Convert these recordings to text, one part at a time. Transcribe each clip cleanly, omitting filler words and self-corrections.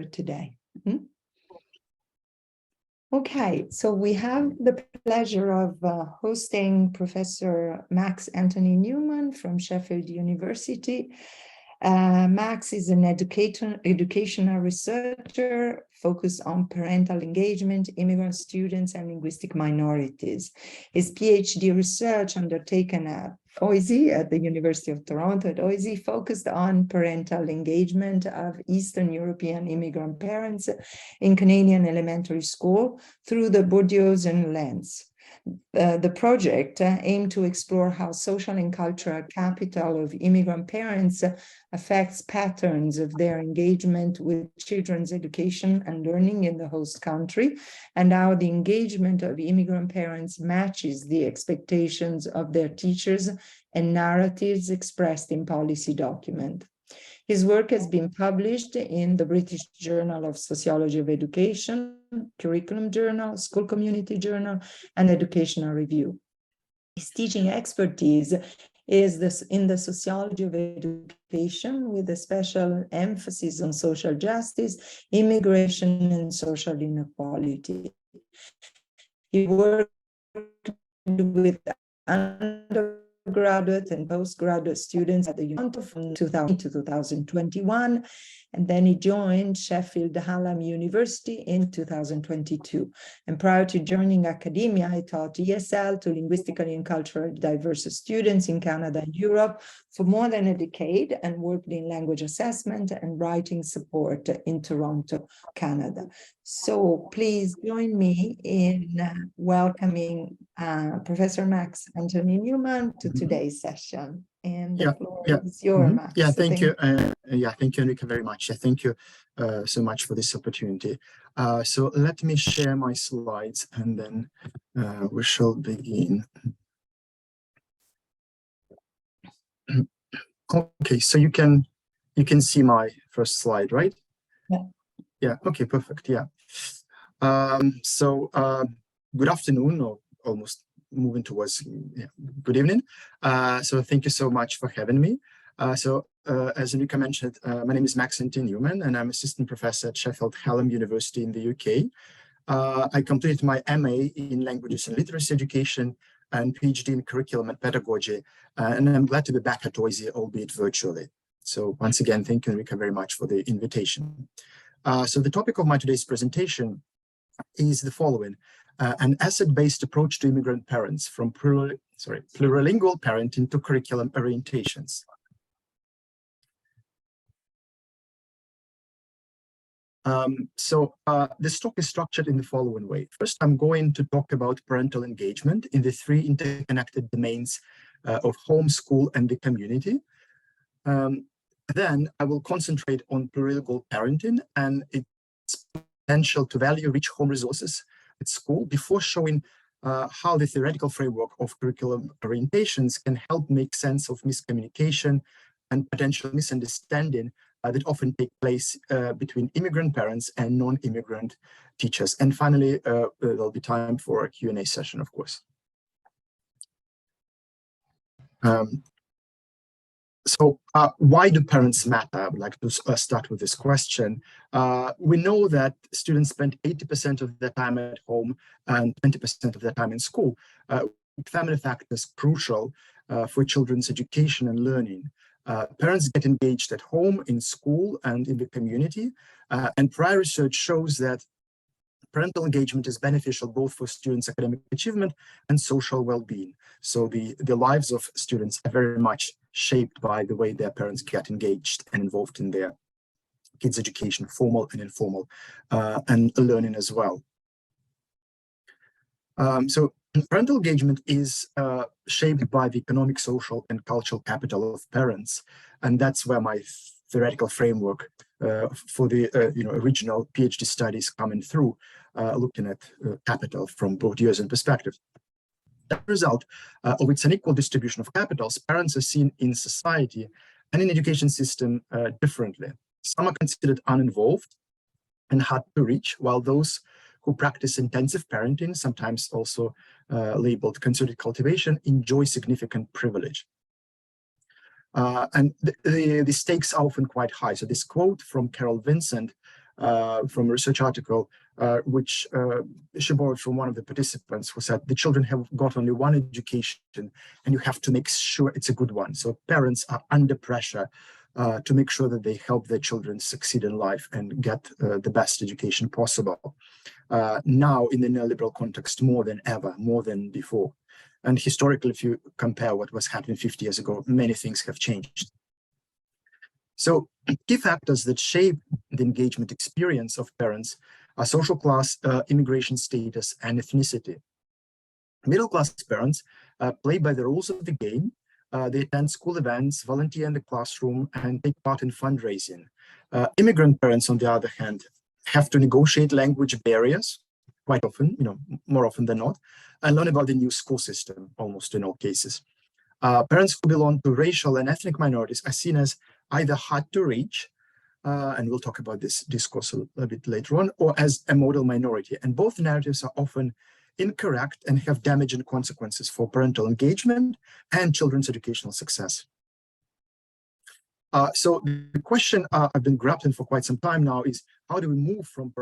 today. Okay, so we have the pleasure of hosting Professor Max Antony-Newman from Sheffield University. Max is an educational researcher focused on parental engagement, immigrant students, and linguistic minorities. His PhD research undertaken at OISE, at the University of Toronto at OISE, focused on parental engagement of Eastern European immigrant parents in Canadian elementary school through the Bourdieusian lens. The project aimed to explore how social and cultural capital of immigrant parents affects patterns of their engagement with children's education and learning in the host country, and how the engagement of immigrant parents matches the expectations of their teachers and narratives expressed in policy documents. His work has been published in the British Journal of Sociology of Education, Curriculum Journal, School Community Journal, and Educational Review. His teaching expertise is in the sociology of education, with a special emphasis on social justice, immigration, and social inequality. He worked with undergraduate and postgraduate students at the University from 2000 to 2021, and then he joined Sheffield Hallam University in 2022. And prior to joining academia, he taught ESL to linguistically and culturally diverse students in Canada and Europe for more than a decade, and worked in language assessment and writing support in Toronto, Canada. So please join me in welcoming Professor Max Antony-Newman to today's session. And the floor is yours, Max. Yeah, thank you. Thank you, Enrica, very much. Thank you so much for this opportunity. So let me share my slides, and then we shall begin. Okay, so you can see my first slide, right? Yeah. Yeah. Okay. Perfect. Yeah. Good afternoon, or almost moving towards good evening. So thank you so much for having me. As Enrica mentioned, my name is Max Antony-Newman, and I'm assistant professor at Sheffield Hallam University in the UK. I completed my MA in languages and literacy education and PhD in curriculum and pedagogy, and I'm glad to be back at OISE, albeit virtually. So once again, thank you, Enrica, very much for the invitation. So the topic of my today's presentation is the following: an asset-based approach to immigrant parents, from plurilingual parenting to curriculum orientations. This talk is structured in the following way. First, I'm going to talk about parental engagement in the three interconnected domains of home, school, and the community. Then I will concentrate on plurilingual parenting and its potential to value rich home resources at school, before showing how the theoretical framework of curriculum orientations can help make sense of miscommunication and potential misunderstanding that often take place between immigrant parents and non-immigrant teachers. And finally, there'll be time for a Q&A session, of course. Why do parents matter? I would like to start with this question. We know that students spend 80% of their time at home and 20% of their time in school. Family factors crucial for children's education and learning. Parents get engaged at home, in school, and in the community. And prior research shows that parental engagement is beneficial both for students' academic achievement and social well-being. So the lives of students are very much shaped by the way their parents get engaged and involved in their kids' education, formal and informal, and learning as well. So parental engagement is shaped by the economic, social, and cultural capital of parents, and that's where my theoretical framework for the original PhD studies coming through, looking at capital from Bourdieusian perspective. As a result of its unequal distribution of capitals, parents are seen in society and in education system differently. Some are considered uninvolved and hard to reach, while those who practice intensive parenting, sometimes also labeled concerted cultivation, enjoy significant privilege. And the stakes are often quite high. So this quote from Carol Vincent from a research article, which she borrowed from one of the participants, who said the children have got only one education and you have to make sure it's a good one. So parents are under pressure to make sure that they help their children succeed in life and get the best education possible. Now, in the neoliberal context, more than ever, more than before. And historically, if you compare what was happening 50 years ago, many things have changed. So key factors that shape the engagement experience of parents are social class, immigration status, and ethnicity. Middle-class parents play by the rules of the game. They attend school events, volunteer in the classroom, and take part in fundraising. Immigrant parents, on the other hand, have to negotiate language barriers quite often, more often than not, and learn about the new school system almost in all cases. Parents who belong to racial and ethnic minorities are seen as either hard to reach, and we'll talk about this discourse a bit later on, or as a model minority. And both narratives are often incorrect and have damaging consequences for parental engagement and children's educational success. So the question I've been grappling for quite some time now is, how do we move from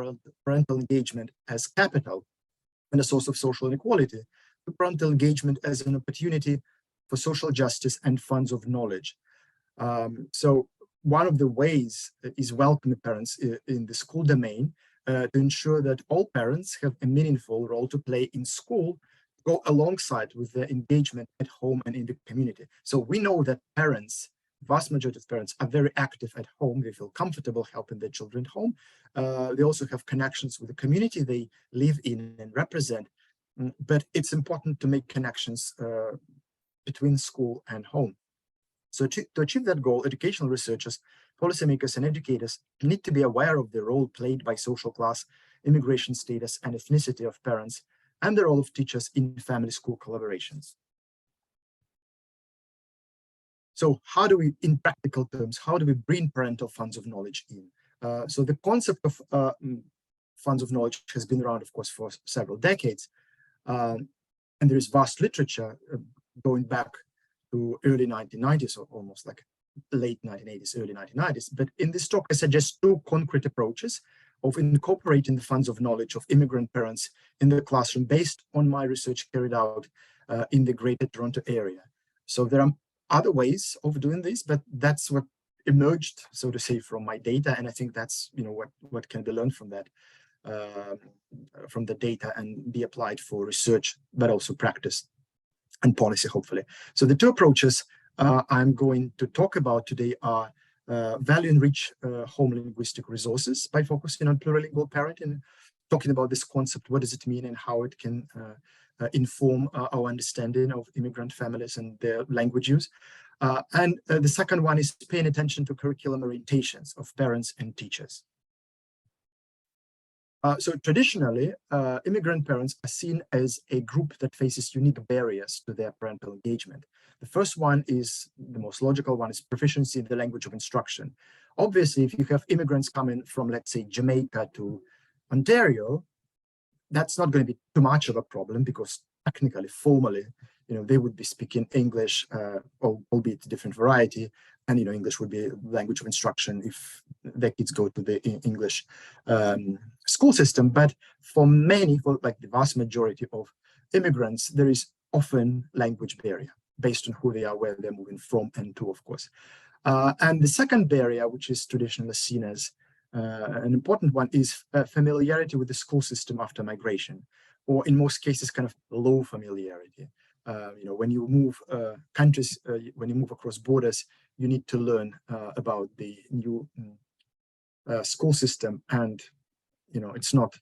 parental engagement as capital and a source of social inequality to parental engagement as an opportunity for social justice and funds of knowledge? So one of the ways is welcoming parents in the school domain to ensure that all parents have a meaningful role to play in school, go alongside with their engagement at home and in the community. So we know that parents, vast majority of parents, are very active at home. They feel comfortable helping their children at home. They also have connections with the community they live in and represent. But it's important to make connections between school and home. So to achieve that goal, educational researchers, policymakers, and educators need to be aware of the role played by social class, immigration status, and ethnicity of parents, and the role of teachers in family-school collaborations. So how do we, in practical terms, how do we bring parental funds of knowledge in? So the concept of funds of knowledge has been around, of course, for several decades. And there is vast literature going back to early 1990s, or almost like late 1980s, early 1990s. But in this talk, I suggest two concrete approaches of incorporating the funds of knowledge of immigrant parents in the classroom based on my research carried out in the Greater Toronto area. So there are other ways of doing this, but that's what emerged, so to say, from my data. And I think that's what can be learned from that, from the data, and be applied for research, but also practice and policy, hopefully. So the two approaches I'm going to talk about today are value-enriched home linguistic resources by focusing on plurilingual parenting, talking about this concept, what does it mean and how it can inform our understanding of immigrant families and their language use. And the second one is paying attention to curriculum orientations of parents and teachers. So traditionally, immigrant parents are seen as a group that faces unique barriers to their parental engagement. The first one is, the most logical one, is proficiency in the language of instruction. Obviously, if you have immigrants coming from, let's say, Jamaica to Ontario, that's not going to be too much of a problem, because technically, formally, they would be speaking English, albeit different variety, and English would be language of instruction if their kids go to the English school system. But for like the vast majority of immigrants, there is often language barrier based on who they are, where they're moving from and to, of course. And the second barrier, which is traditionally seen as an important one, is familiarity with the school system after migration, or in most cases, kind of low familiarity. When you move countries, when you move across borders, you need to learn about the new school system, and it's not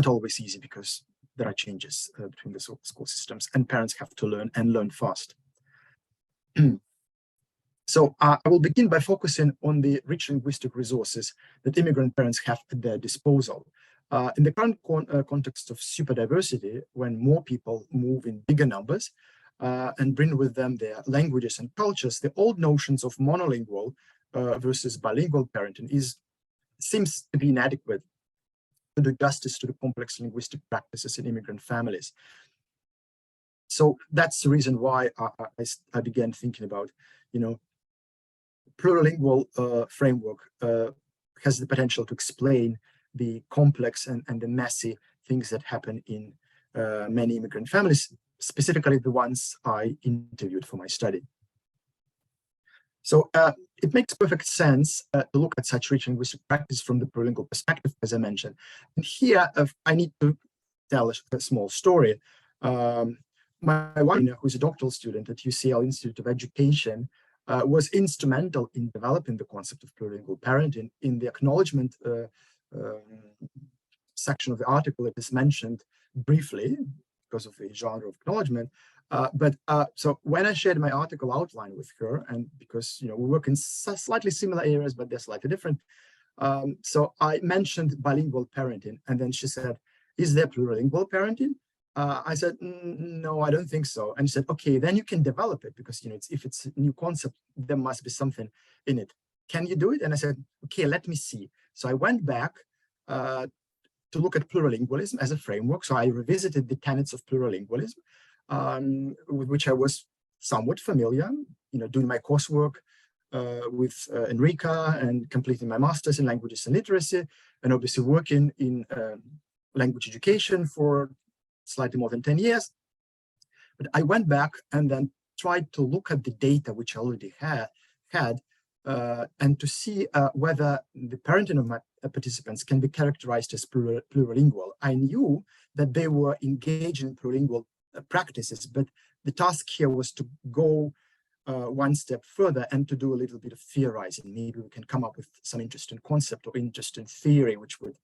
always easy, because there are changes between the school systems, and parents have to learn and learn fast. So I will begin by focusing on the rich linguistic resources that immigrant parents have at their disposal. In the current context of super diversity, when more people move in bigger numbers and bring with them their languages and cultures, the old notions of monolingual versus bilingual parenting seems to be inadequate to do justice to the complex linguistic practices in immigrant families. So that's the reason why I began thinking about, plurilingual framework has the potential to explain the complex and the messy things that happen in many immigrant families, specifically the ones I interviewed for my study. So it makes perfect sense to look at such rich linguistic practice from the plurilingual perspective, as I mentioned. And here I need to tell a small story. My wife, who's a doctoral student at UCL Institute of Education, was instrumental in developing the concept of plurilingual parenting. In the acknowledgement section of the article, it is mentioned briefly because of the genre of acknowledgement. So when I shared my article outline with her, and because we work in slightly similar areas, but they're slightly different, so I mentioned bilingual parenting, and then she said, "Is there plurilingual parenting?" I said, "No, I don't think so." And she said, "Okay, then you can develop it because if it's a new concept, there must be something in it. Can you do it?" And I said, "Okay, let me see." So I went back to look at plurilingualism as a framework. So I revisited the tenets of plurilingualism, with which I was somewhat familiar, doing my coursework with Enrica and completing my master's in languages and literacy, and obviously working in language education for slightly more than 10 years. But I went back and then tried to look at the data which I already had and to see whether the parenting of my participants can be characterized as plurilingual. I knew that they were engaged in plurilingual practices, but the task here was to go one step further and to do a little bit of theorizing. Maybe we can come up with some interesting concept or interesting theory, which would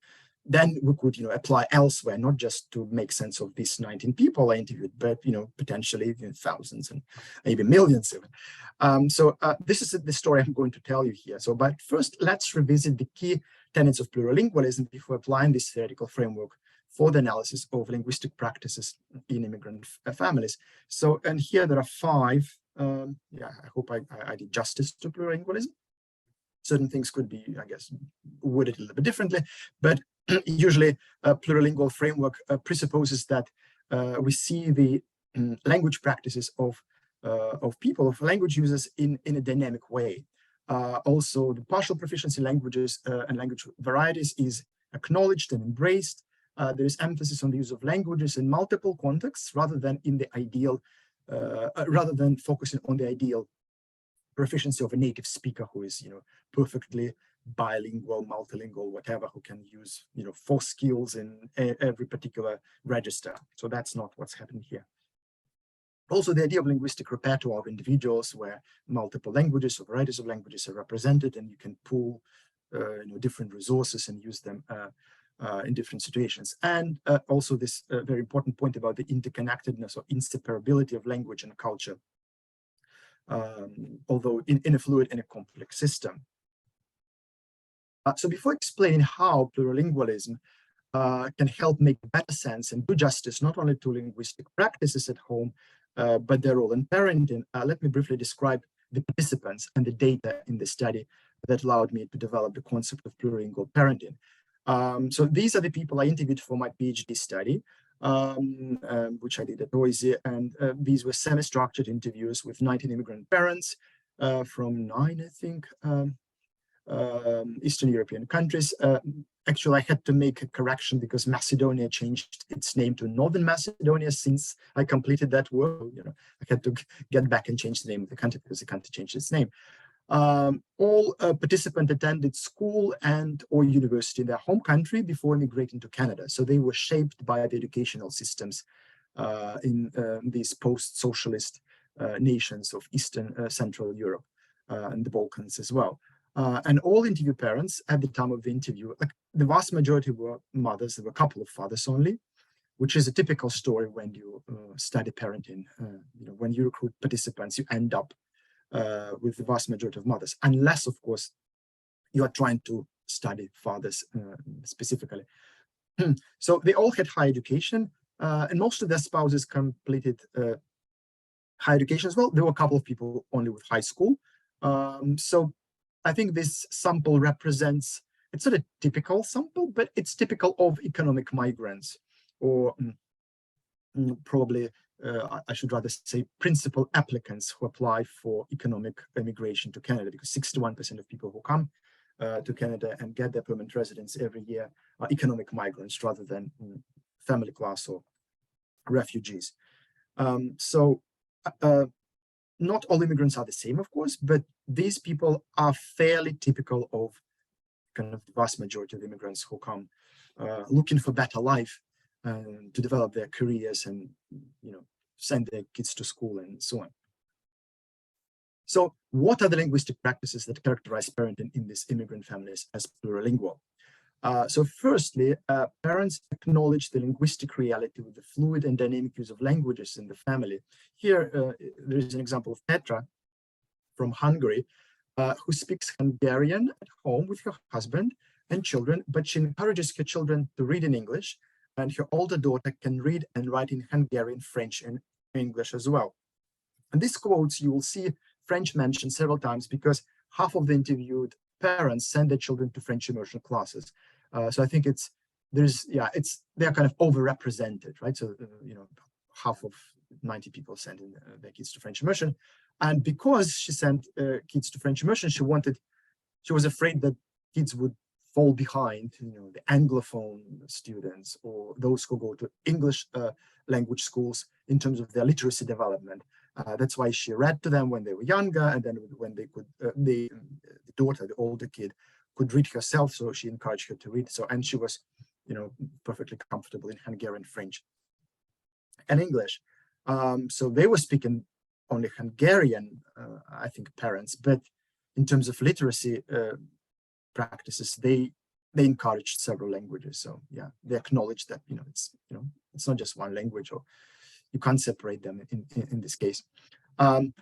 then we could apply elsewhere, not just to make sense of these 19 people I interviewed, but potentially thousands and maybe millions even. So this is the story I'm going to tell you here. So, but first, let's revisit the key tenets of plurilingualism before applying this theoretical framework for the analysis of linguistic practices in immigrant families. So, and here there are 5. I hope I did justice to plurilingualism. Certain things could be, I guess, worded a little bit differently, but usually a plurilingual framework presupposes that we see the language practices of people, of language users in a dynamic way. Also, the partial proficiency languages and language varieties is acknowledged and embraced. There is emphasis on the use of languages in multiple contexts rather than in the ideal, rather than focusing on the ideal proficiency of a native speaker who is, perfectly bilingual, multilingual, whatever, who can use, 4 skills in every particular register. So that's not what's happening here. Also, the idea of linguistic repertoire of individuals where multiple languages or varieties of languages are represented, and you can pool, different resources and use them in different situations. And also this very important point about the interconnectedness or inseparability of language and culture, although in a fluid and a complex system. So before explaining how plurilingualism can help make better sense and do justice not only to linguistic practices at home, but their role in parenting, let me briefly describe the participants and the data in the study that allowed me to develop the concept of plurilingual parenting. So these are the people I interviewed for my PhD study, which I did at OISE, and these were semi-structured interviews with 19 immigrant parents from 9, I think, Eastern European countries. Actually, I had to make a correction because Macedonia changed its name to Northern Macedonia since I completed that work. I had to get back and change the name of the country because the country changed its name. All participants attended school and or university in their home country before immigrating to Canada. So they were shaped by the educational systems in these post-socialist nations of Eastern Central Europe and the Balkans as well. And all interview parents at the time of the interview, like the vast majority were mothers. There were a couple of fathers only, which is a typical story when you study parenting. When you recruit participants, you end up with the vast majority of mothers, unless, of course, you are trying to study fathers specifically. So they all had high education, and most of their spouses completed higher education as well. There were a couple of people only with high school. So I think this sample represents, it's not a typical sample, but it's typical of economic migrants, or probably I should rather say principal applicants who apply for economic immigration to Canada, because 61% of people who come to Canada and get their permanent residence every year are economic migrants rather than family class or refugees. So not all immigrants are the same, of course, but these people are fairly typical of kind of the vast majority of immigrants who come looking for better life to develop their careers and, send their kids to school and so on. So what are the linguistic practices that characterize parenting in these immigrant families as plurilingual? So firstly, parents acknowledge the linguistic reality with the fluid and dynamic use of languages in the family. Here, there is an example of Petra from Hungary, who speaks Hungarian at home with her husband and children, but she encourages her children to read in English, and her older daughter can read and write in Hungarian, French, and English as well. And these quotes, you will see French mentioned several times because half of the interviewed parents send their children to French immersion classes. So I think they're kind of overrepresented, right? So, half of 90 people send in their kids to French immersion. And because she sent kids to French immersion, she was afraid that kids would fall behind, the Anglophone students or those who go to English language schools in terms of their literacy development. That's why she read to them when they were younger, and then when they could, the daughter, the older kid, could read herself, so she encouraged her to read. So, and she was, perfectly comfortable in Hungarian, French, and English. So they were speaking only Hungarian, I think, parents, but in terms of literacy practices, they encouraged several languages. So yeah, they acknowledge that it's not just one language, or you can't separate them in this case.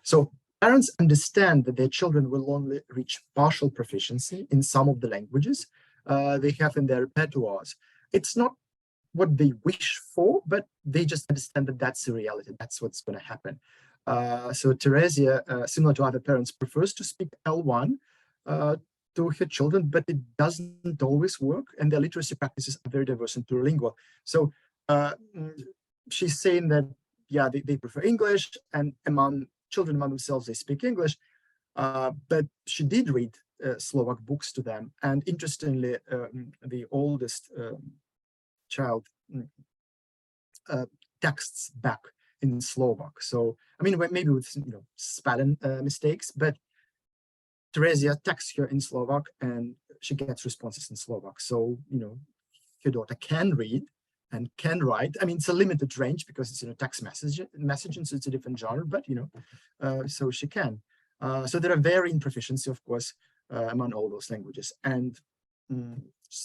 So parents understand that their children will only reach partial proficiency in some of the languages they have in their repertoires. It's not what they wish for, but they just understand that that's the reality. That's what's going to happen. So Teresia, similar to other parents, prefers to speak L1 to her children, but it doesn't always work, and their literacy practices are very diverse and plurilingual. So she's saying that, yeah, they prefer English, and children among themselves, they speak English, but she did read Slovak books to them. And interestingly, the oldest child texts back in Slovak. So, I mean, maybe with spelling mistakes, but Teresia texts her in Slovak and she gets responses in Slovak. So, her daughter can read and can write. I mean, it's a limited range because it's text messaging, so it's a different genre, but so she can. So there are varying proficiency, of course, among all those languages. And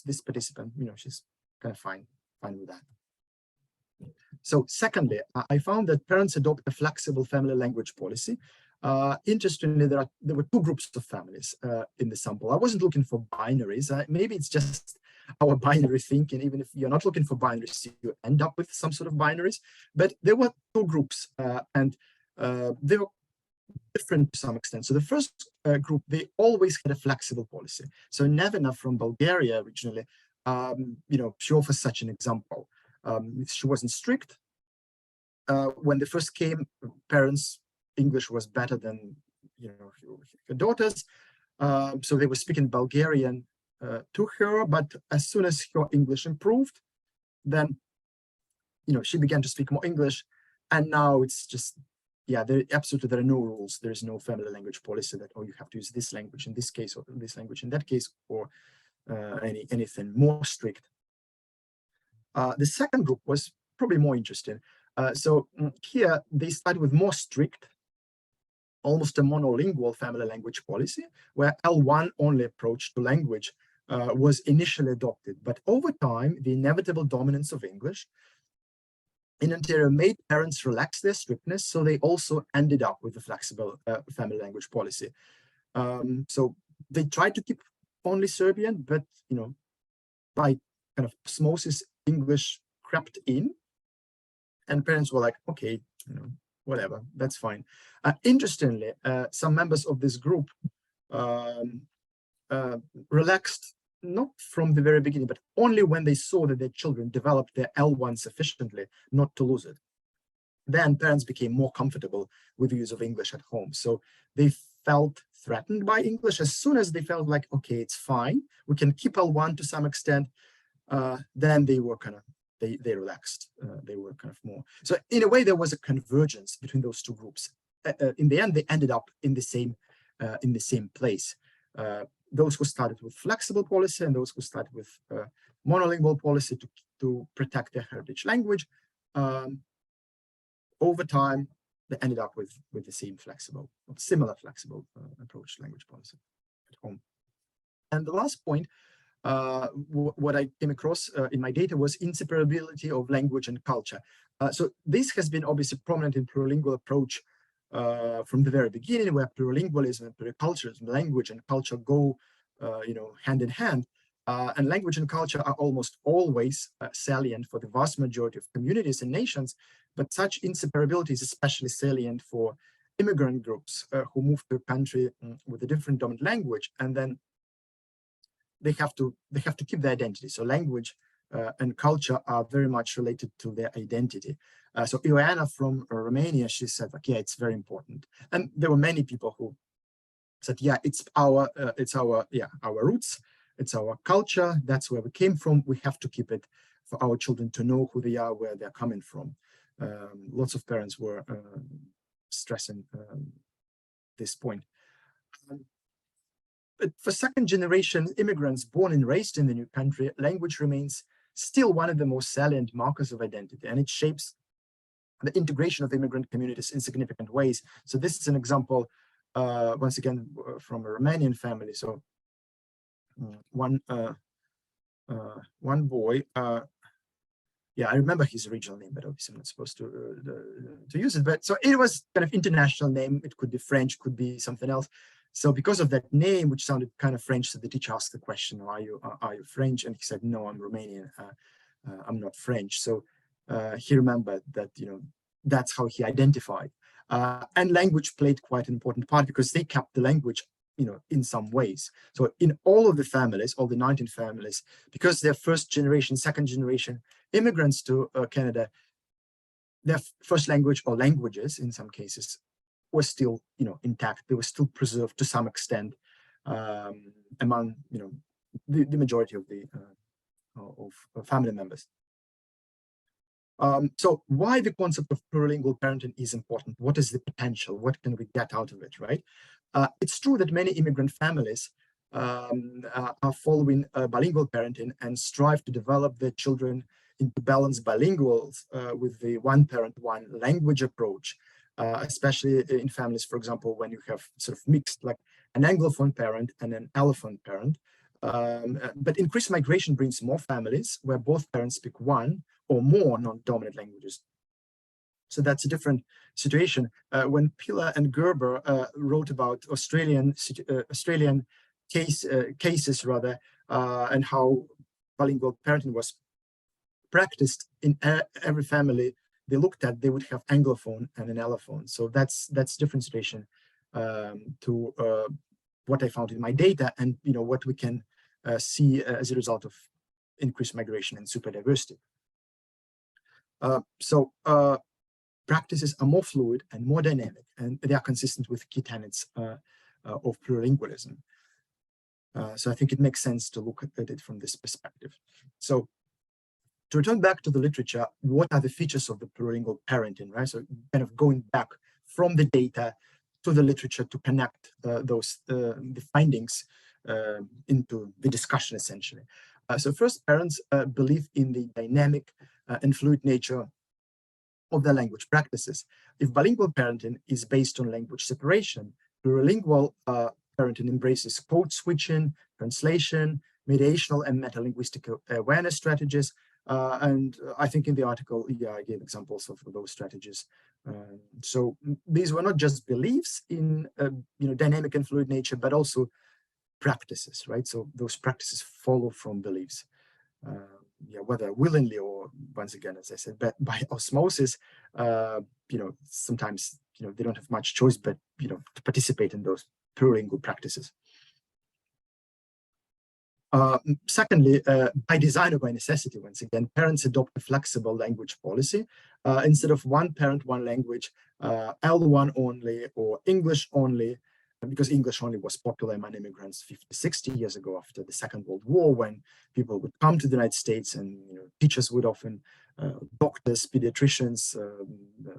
this participant, she's kind of fine with that. So secondly, I found that parents adopt a flexible family language policy. Interestingly, there were two groups of families in the sample. I wasn't looking for binaries. Maybe it's just our binary thinking. Even if you're not looking for binaries, you end up with some sort of binaries. But there were two groups, and they were different to some extent. So the first group, they always had a flexible policy. So Nevena from Bulgaria originally, she offers such an example. She wasn't strict. When they first came, parents' English was better than her daughters, so they were speaking Bulgarian to her. But as soon as her English improved, then she began to speak more English, and now it's just there are no rules. There is no family language policy that you have to use this language in this case or this language in that case, or anything more strict. The second group was probably more interesting. So here they started with more strict, almost a monolingual family language policy, where L1 only approach to language was initially adopted. But over time, the inevitable dominance of English in Ontario made parents relax their strictness, so they also ended up with a flexible family language policy. So they tried to keep only Serbian, but by kind of osmosis, English crept in, and parents were like, okay, whatever, that's fine. Interestingly, some members of this group relaxed, not from the very beginning, but only when they saw that their children developed their L1 sufficiently not to lose it. Then parents became more comfortable with the use of English at home. So they felt threatened by English. As soon as they felt like, okay, it's fine, we can keep L1 to some extent, then they were kind of, they relaxed. They were kind of more. So in a way, there was a convergence between those two groups. In the end, they ended up in the same place. Those who started with flexible policy and those who started with monolingual policy to protect their heritage language, over time, they ended up with the same flexible, or similar flexible approach to language policy at home. And the last point, what I came across in my data was inseparability of language and culture. So this has been obviously prominent in plurilingual approach from the very beginning, where plurilingualism and pluriculturalism, language and culture go, hand in hand. And language and culture are almost always salient for the vast majority of communities and nations, but such inseparability is especially salient for immigrant groups who move to a country with a different dominant language, and then they have to keep their identity. So language and culture are very much related to their identity. So Ioana from Romania, she said, like, yeah, it's very important. And there were many people who said, yeah, it's our roots, it's our culture, that's where we came from. We have to keep it for our children to know who they are, where they're coming from. Lots of parents were stressing this point. But for second generation immigrants born and raised in the new country, language remains still one of the most salient markers of identity, and it shapes the integration of immigrant communities in significant ways. So this is an example, once again, from a Romanian family. So one boy, yeah, I remember his original name, but obviously I'm not supposed to use it. But so it was kind of international name. It could be French, could be something else. So because of that name, which sounded kind of French, so the teacher asked the question, are you French? And he said, no, I'm Romanian. I'm not French. So he remembered that, that's how he identified. And language played quite an important part because they kept the language, in some ways. So in all of the families, all the 19 families, because they're first generation, second generation immigrants to Canada, their first language or languages in some cases were still, intact. They were still preserved to some extent among, the majority of the family members. So why the concept of plurilingual parenting is important? What is the potential? What can we get out of it, right? It's true that many immigrant families are following bilingual parenting and strive to develop their children into balanced bilinguals with the one parent, one language approach, especially in families, for example, when you have sort of mixed, like an Anglophone parent and an Allophone parent. But increased migration brings more families where both parents speak one or more non-dominant languages. So that's a different situation. When Piller and Gerber wrote about Australian cases rather, and how bilingual parenting was practiced in every family they looked at, they would have Anglophone and an Allophone. So that's a different situation to what I found in my data, and what we can see as a result of increased migration and superdiversity. So practices are more fluid and more dynamic, and they are consistent with key tenets of plurilingualism. So I think it makes sense to look at it from this perspective. So to return back to the literature, what are the features of the plurilingual parenting, right? So kind of going back from the data to the literature to connect the findings into the discussion, essentially. So first, parents believe in the dynamic and fluid nature of their language practices. If bilingual parenting is based on language separation, plurilingual parenting embraces code switching, translation, mediational and metalinguistic awareness strategies. And I think in the article, I gave examples of those strategies. So these were not just beliefs in dynamic and fluid nature, but also practices, right? So those practices follow from beliefs. Whether willingly or, once again, as I said, by osmosis, sometimes they don't have much choice but to participate in those plurilingual practices. Secondly, by design or by necessity, once again, parents adopt a flexible language policy. Instead of one parent, one language, L1 only or English only, because English only was popular among immigrants 50, 60 years ago after the Second World War, when people would come to the United States and teachers would often, doctors, pediatricians,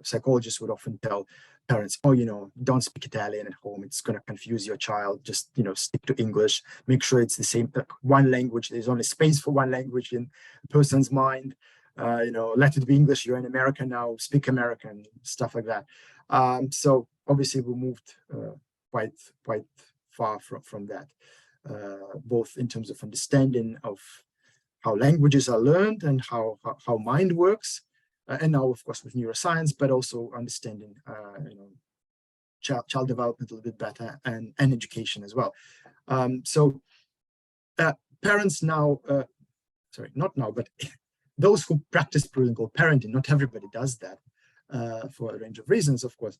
psychologists would often tell parents, oh, don't speak Italian at home. It's going to confuse your child. Just, stick to English. Make sure it's the same, one language. There's only space for one language in a person's mind. Let it be English. You're in America now, speak American, stuff like that. So obviously we moved quite far from that, both in terms of understanding of how languages are learned and how mind works, and now of course with neuroscience, but also understanding child development a little bit better, and education as well. So parents now, sorry, not now, but those who practice plurilingual parenting, not everybody does that for a range of reasons, of course.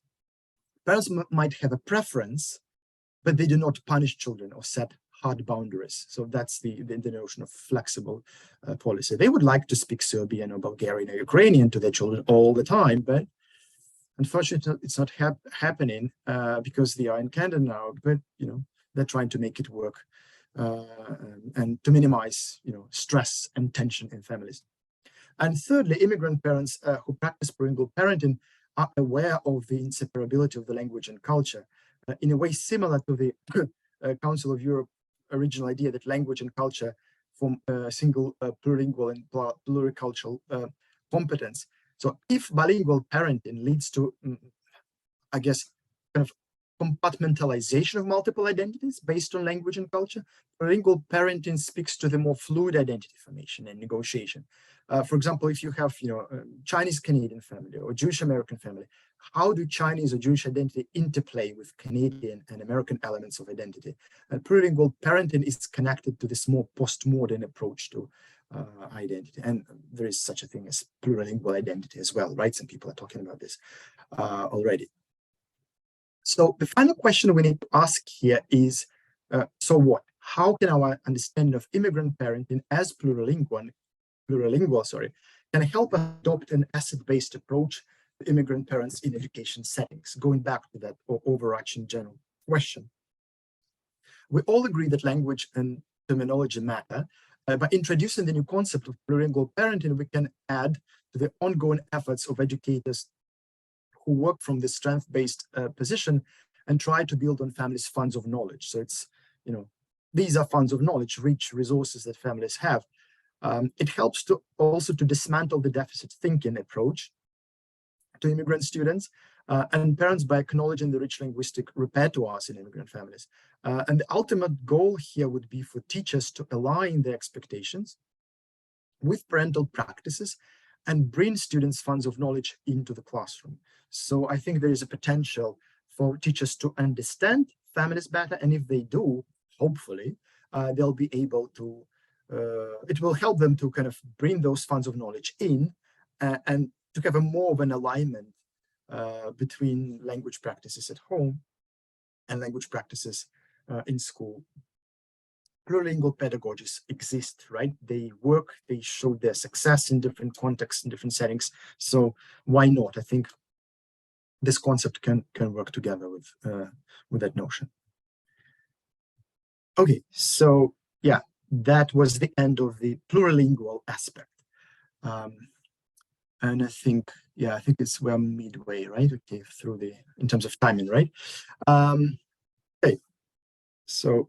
Parents might have a preference, but they do not punish children or set hard boundaries. So that's the notion of flexible policy. They would like to speak Serbian or Bulgarian or Ukrainian to their children all the time, but unfortunately it's not happening because they are in Canada now, but they're trying to make it work and to minimize stress and tension in families. And thirdly, immigrant parents who practice plurilingual parenting are aware of the inseparability of the language and culture in a way similar to the Council of Europe original idea that language and culture form a single plurilingual and pluricultural competence. So if bilingual parenting leads to, I guess, kind of compartmentalization of multiple identities based on language and culture, plurilingual parenting speaks to the more fluid identity formation and negotiation. For example, if you have, Chinese Canadian family or Jewish American family, how do Chinese or Jewish identity interplay with Canadian and American elements of identity? Plurilingual parenting is connected to this more postmodern approach to identity, and there is such a thing as plurilingual identity as well, right? Some people are talking about this already. So the final question we need to ask here is, so what? How can our understanding of immigrant parenting as plurilingual, can help us adopt an asset-based approach to immigrant parents in education settings? Going back to that overarching general question. We all agree that language and terminology matter. By introducing the new concept of plurilingual parenting, we can add to the ongoing efforts of educators who work from this strength-based position and try to build on families' funds of knowledge. So it's, these are funds of knowledge, rich resources that families have. It helps to also to dismantle the deficit thinking approach to immigrant students and parents by acknowledging the rich linguistic repertoires in immigrant families. And the ultimate goal here would be for teachers to align their expectations with parental practices and bring students' funds of knowledge into the classroom. So I think there is a potential for teachers to understand families better, and if they do, hopefully, they'll be able to, it will help them to kind of bring those funds of knowledge in and to have a more of an alignment between language practices at home and language practices in school. Plurilingual pedagogies exist, right? They work, they show their success in different contexts, in different settings. So why not? I think this concept can work together with that notion. Okay, so yeah, that was the end of the plurilingual aspect. And I think, yeah, I think we're midway, right? Okay, through in terms of timing, right? Okay, so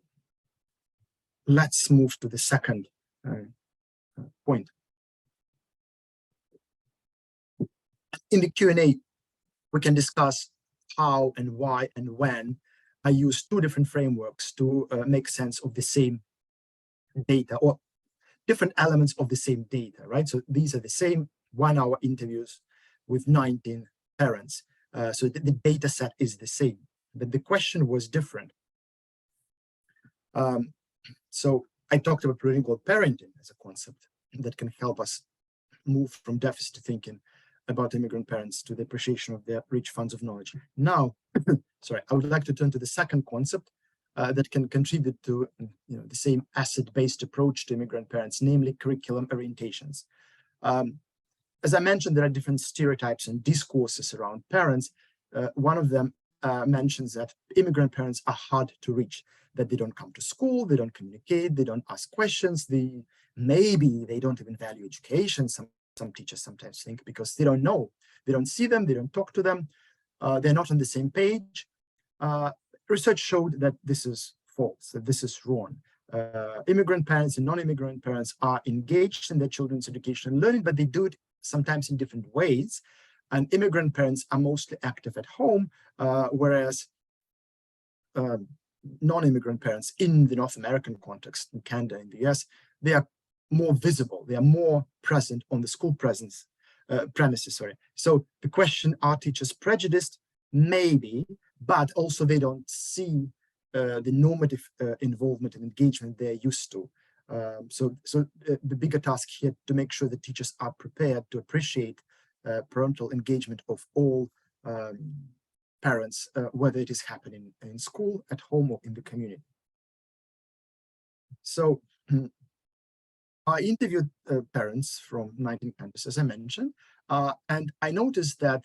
let's move to the second point. In the Q&A, we can discuss how and why and when I use two different frameworks to make sense of the same data or different elements of the same data, right? So these are the same 1-hour interviews with 19 parents. So the data set is the same, but the question was different. So I talked about plurilingual parenting as a concept that can help us move from deficit thinking about immigrant parents to the appreciation of their rich funds of knowledge. Now, sorry, I would like to turn to the second concept that can contribute to the same asset-based approach to immigrant parents, namely curriculum orientations. As I mentioned, there are different stereotypes and discourses around parents. One of them mentions that immigrant parents are hard to reach, that they don't come to school, they don't communicate, they don't ask questions, maybe they don't even value education, some teachers sometimes think, because they don't know, they don't see them, they don't talk to them, they're not on the same page. Research showed that this is false, that this is wrong. Immigrant parents and non-immigrant parents are engaged in their children's education and learning, but they do it sometimes in different ways. And immigrant parents are mostly active at home, whereas non-immigrant parents in the North American context, in Canada, in the US, they are more visible, they are more present on the school premises. So the question, are teachers prejudiced? Maybe, but also they don't see the normative involvement and engagement they're used to. So the bigger task here to make sure that teachers are prepared to appreciate parental engagement of all parents, whether it is happening in school, at home, or in the community. So I interviewed parents from 19 countries, as I mentioned, and I noticed that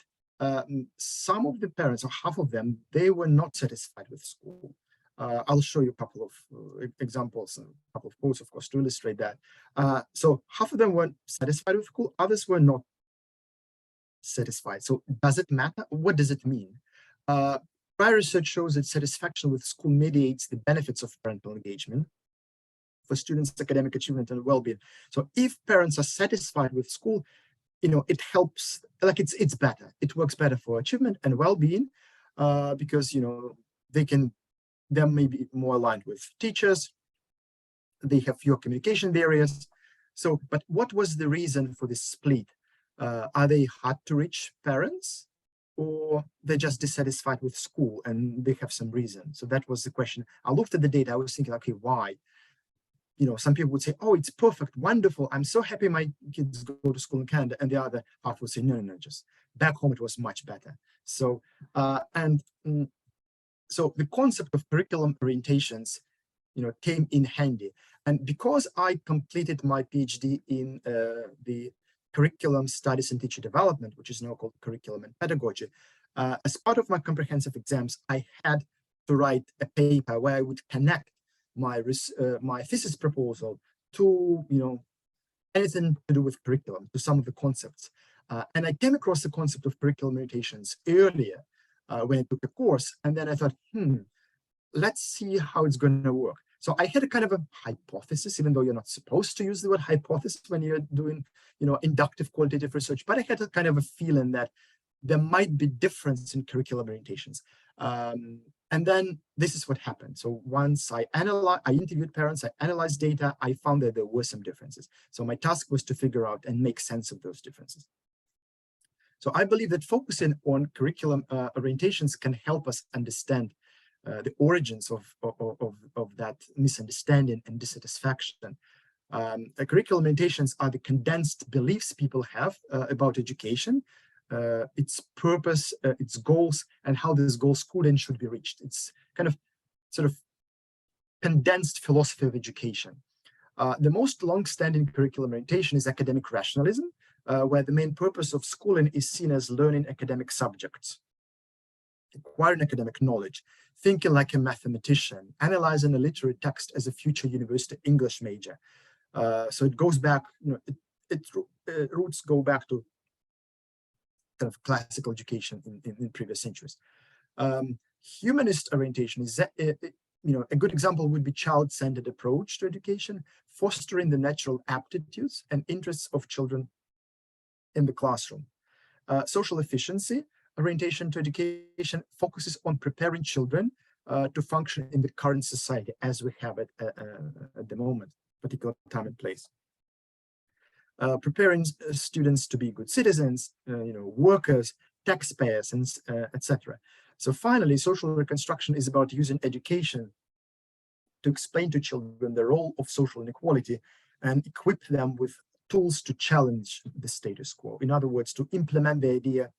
some of the parents, or half of them, they were not satisfied with school. I'll show you a couple of examples and a couple of quotes, of course, to illustrate that. So half of them weren't satisfied with school, others were not satisfied. So does it matter? What does it mean? Prior research shows that satisfaction with school mediates the benefits of parental engagement for students' academic achievement and well-being. So if parents are satisfied with school, it helps, like it's better. It works better for achievement and well-being because, they're maybe more aligned with teachers. They have fewer communication barriers. So, but what was the reason for this split? Are they hard to reach parents, or they're just dissatisfied with school and they have some reason? So that was the question. I looked at the data, I was thinking, okay, why? Some people would say, oh, it's perfect, wonderful, I'm so happy my kids go to school in Canada. And the other half would say, no, just back home it was much better. So, so the concept of curriculum orientations, came in handy. And because I completed my PhD in the curriculum studies and teacher development, which is now called curriculum and pedagogy, as part of my comprehensive exams, I had to write a paper where I would connect my thesis proposal to anything to do with curriculum, to some of the concepts. And I came across the concept of curriculum orientations earlier when I took a course, and then I thought, let's see how it's going to work. So I had a kind of a hypothesis, even though you're not supposed to use the word hypothesis when you're doing, inductive qualitative research, but I had a kind of a feeling that there might be difference in curriculum orientations. And then this is what happened. So once I interviewed parents, I analyzed data, I found that there were some differences. So my task was to figure out and make sense of those differences. So I believe that focusing on curriculum orientations can help us understand the origins of that misunderstanding and dissatisfaction. Curriculum orientations are the condensed beliefs people have about education, its purpose, its goals, and how these goals could and should be reached. It's kind of sort of condensed philosophy of education. The most long-standing curriculum orientation is academic rationalism, where the main purpose of schooling is seen as learning academic subjects, acquiring academic knowledge, thinking like a mathematician, analyzing a literary text as a future university English major. So it goes back, its roots go back to kind of classical education in previous centuries. Humanist orientation is, a good example would be child-centered approach to education, fostering the natural aptitudes and interests of children in the classroom. Social efficiency orientation to education focuses on preparing children to function in the current society as we have it at the moment, particular time and place. Preparing students to be good citizens, workers, taxpayers, and etc. So finally, social reconstruction is about using education to explain to children the role of social inequality and equip them with tools to challenge the status quo. In other words, to implement the idea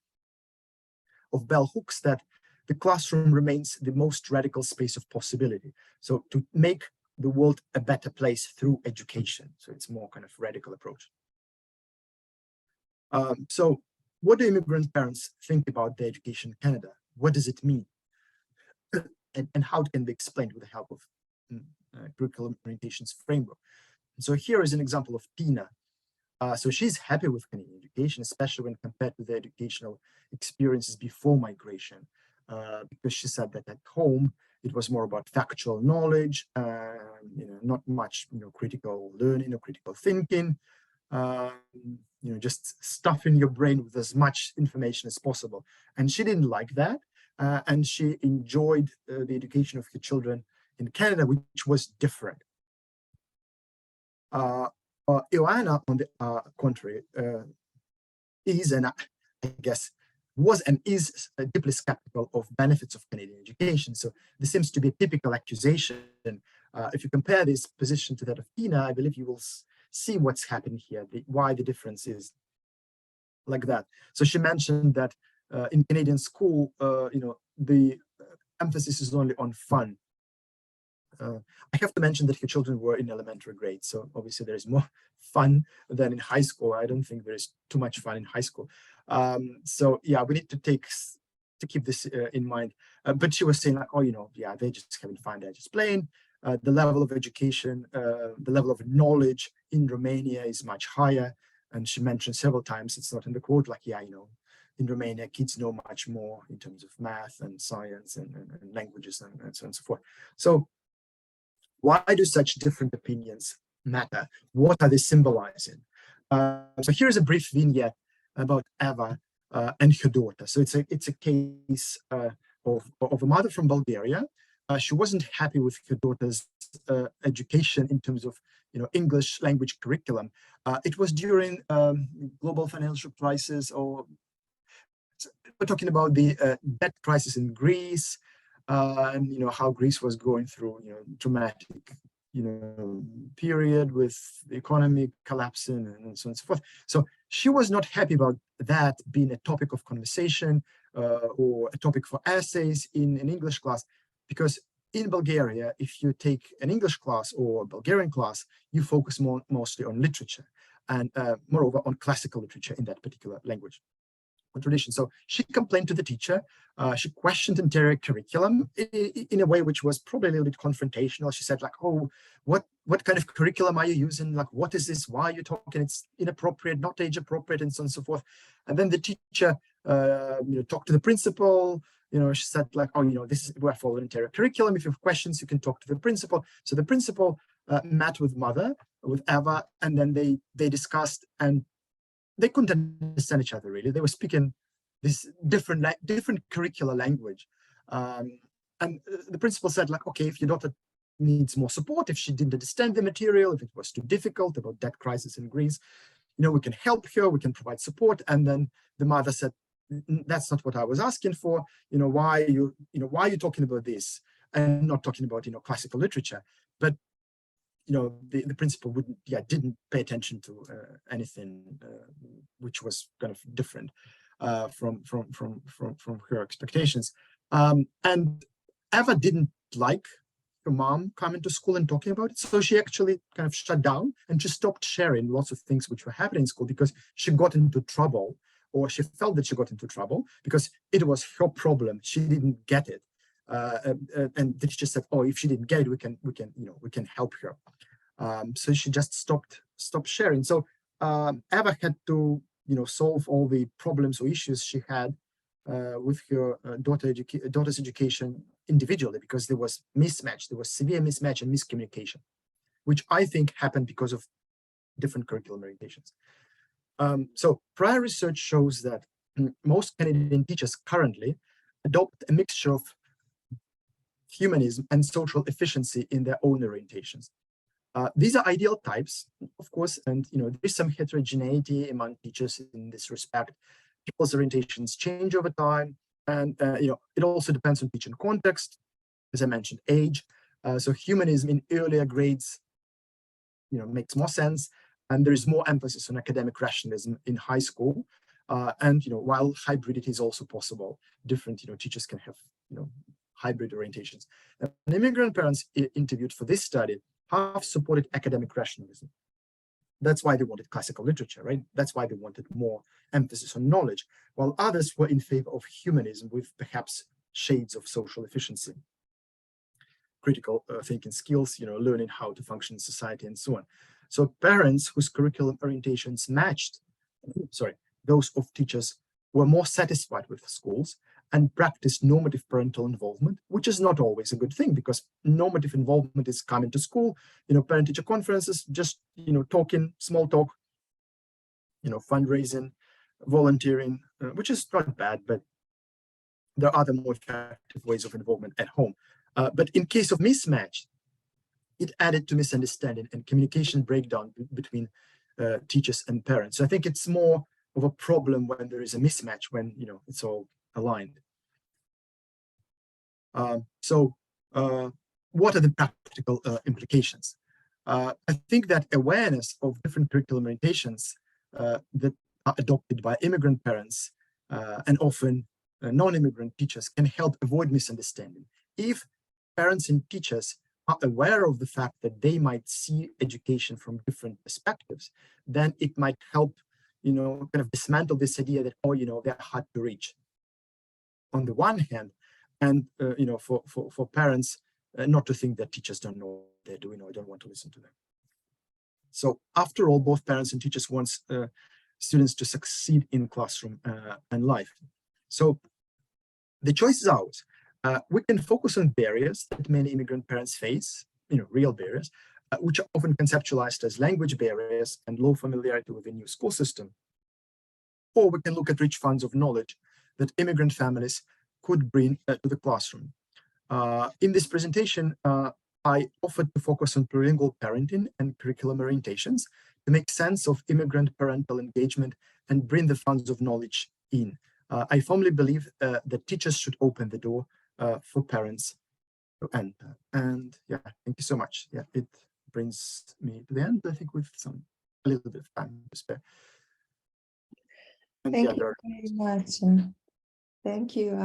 of bell hooks that the classroom remains the most radical space of possibility. So to make the world a better place through education. So it's more kind of radical approach. So what do immigrant parents think about their education in Canada? What does it mean? and how it can be explained with the help of curriculum orientations framework. And so here is an example of Tina. So she's happy with Canadian education, especially when compared to the educational experiences before migration, because she said that at home it was more about factual knowledge, not much, critical learning or critical thinking, just stuffing your brain with as much information as possible. And she didn't like that, and she enjoyed the education of her children in Canada, which was different. Ioana, on the contrary, is, and I guess was and is deeply skeptical of benefits of Canadian education. So this seems to be a typical accusation. If you compare this position to that of Tina, I believe you will see what's happened here, why the difference is like that. So she mentioned that in Canadian school, the emphasis is only on fun. I have to mention that her children were in elementary grades, so obviously there is more fun than in high school. I don't think there is too much fun in high school. So yeah, we need to keep this in mind. But she was saying like, oh, yeah, they're just having fun, they're just playing. The level of education, the level of knowledge in Romania is much higher. And she mentioned several times, it's not in the quote, like, yeah, in Romania, kids know much more in terms of math and science and languages and so on and so forth. So why do such different opinions matter? What are they symbolizing? So here's a brief vignette about Eva and her daughter. So it's a case of a mother from Bulgaria. She wasn't happy with her daughter's education in terms of English language curriculum. It was during global financial crisis, or we're talking about the debt crisis in Greece. And how Greece was going through dramatic period with the economy collapsing and so on and so forth. So she was not happy about that being a topic of conversation or a topic for essays in an English class, because in Bulgaria, if you take an English class or a Bulgarian class, you focus mostly on literature and moreover on classical literature in that particular language tradition. So she complained to the teacher. She questioned the entire curriculum in a way which was probably a little bit confrontational. She said like, oh, what kind of curriculum are you using? Like, what is this? Why are you talking? It's inappropriate, not age appropriate, and so on and so forth. And then the teacher talked to the principal. She said like, oh, we're following entire curriculum. If you have questions, you can talk to the principal. So the principal met with Eva, and then they discussed, and they couldn't understand each other really. They were speaking this different curricular language. And the principal said like, okay, if your daughter needs more support, if she didn't understand the material, if it was too difficult about debt crisis in Greece, we can help her, we can provide support. And then the mother said, that's not what I was asking for. Why are you talking about this and not talking about, classical literature? But the principal didn't pay attention to anything which was kind of different from her expectations. And Eva didn't like her mom coming to school and talking about it, so she actually kind of shut down and just stopped sharing lots of things which were happening in school, because she got into trouble, or she felt that she got into trouble because it was her problem. She didn't get it. And the teacher said, "Oh, if she didn't get it, we can help her." So she just stopped sharing. So Eva had to solve all the problems or issues she had with her daughter's education individually, because there was severe mismatch and miscommunication, which I think happened because of different curriculum orientations. So prior research shows that most Canadian teachers currently adopt a mixture of humanism and social efficiency in their own orientations. These are ideal types, of course, and there is some heterogeneity among teachers in this respect. People's orientations change over time, and it also depends on teaching context, as I mentioned, age. So humanism in earlier grades, makes more sense, and there is more emphasis on academic rationalism in high school. And while hybridity is also possible, different teachers can have hybrid orientations. And immigrant parents interviewed for this study half supported academic rationalism. That's why they wanted classical literature, right? That's why they wanted more emphasis on knowledge, while others were in favor of humanism with perhaps shades of social efficiency. critical thinking skills, learning how to function in society and so on. So parents whose curriculum orientations matched, those of teachers were more satisfied with schools and practiced normative parental involvement, which is not always a good thing, because normative involvement is coming to school, parent-teacher conferences, just, talking, small talk, fundraising, volunteering, which is not bad, but there are other more effective ways of involvement at home. But in case of mismatch, it added to misunderstanding and communication breakdown between teachers and parents. So I think it's more of a problem when there is a mismatch, when it's all aligned. So what are the practical implications? I think that awareness of different curriculum orientations that are adopted by immigrant parents and often non-immigrant teachers can help avoid misunderstanding. If parents and teachers are aware of the fact that they might see education from different perspectives, then it might help, kind of dismantle this idea that, they're hard to reach on the one hand, and, for parents not to think that teachers don't know what they're doing or don't want to listen to them. So after all, both parents and teachers want students to succeed in classroom and life. So the choice is ours. We can focus on barriers that many immigrant parents face, real barriers, which are often conceptualized as language barriers and low familiarity with the new school system. Or we can look at rich funds of knowledge that immigrant families could bring to the classroom. In this presentation, I offered to focus on plurilingual parenting and curriculum orientations to make sense of immigrant parental engagement and bring the funds of knowledge in. I firmly believe that teachers should open the door for parents to enter. And yeah, thank you so much. Yeah, it brings me to the end, I think, with a little bit of time to spare. And Thank you very much. Thank you.